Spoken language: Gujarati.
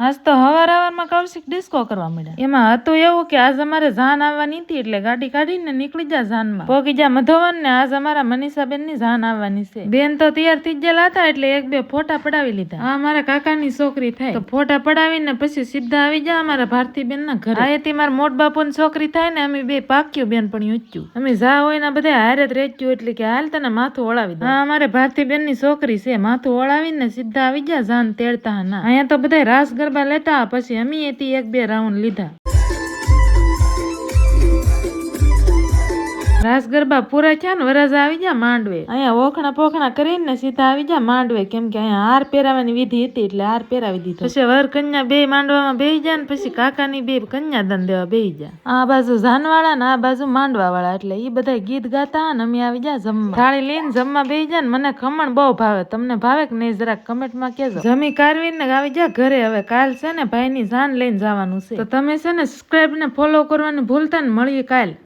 આજ તો હવારમાં કૌશિક ડિસ્કો કરવા મળ્યા. એમાં હતું એવું કે આજ અમારે જાન આવવાની હતી એટલે ગાડી કાઢીને નીકળી જા જાનમાં. પોગી જા મધોવન ને આજ અમારા મનીષાબેન ની જાન આવવાની છે. બેન તો તૈયાર થઈ ગયેલા હતા એટલે એક બે ફોટા પડાવી લીધા. આ અમારા કાકાની છોકરી થાય તો ફોટા પડાવીને પછી સીધા આવી જા અમારા ભારતીબેન ના ઘરે. આ હતી મારા મોટ બાપુ ની છોકરી થાય ને અમે બે પાક્યું બેન પણ ઊંચ્યું. અમે જા હોય ને બધા હારે જ રહેતું એટલે કે હાલ તને માથું ઓળાવી દે. આ અમારે ભારતીબેન ની છોકરી છે. માથું ઓળાવીને સીધા આવી જા જાન તેડતા ના. અહીંયા તો બધા રાસ ગરબા લેતા પછી અમે એથી એક બે રાઉન્ડ લીધા. રાસ ગરબા પૂરા થયા ને વરરાજા આવી જા માંડવે. અહીંયા ઓખણા પોખણા કરીને સીધા આવી જા માંડવે કેમ કે અહીંયા હાર પહેરાવાની વિધિ હતી એટલે હાર પહેરાવી દીધો. પછી વર કન્યા બે માંડવામાં બેહી જાય ને પછી કાકાની બે કન્યાદાન દેવા બેહી જાય. આ બાજુ જાનવાળા ને આ બાજુ માંડવા વાળા એટલે ઈ બધા ગીત ગાતા ને અમે આવી જા જમવા. થાળી લઈને જમવા બેહી જાય ને મને ખમણ બહુ ભાવે. તમને ભાવે કે નહીં જરાક કમેન્ટમાં કહેજો. જમી કારવીને આવી જા ઘરે. હવે કાલ છે ને ભાઈ ની જાન લઈને જવાનું છે તો તમે છે ને સબસ્ક્રાઇબ ને ફોલો કરવાનું ભૂલતા ને. મળીએ કાલ.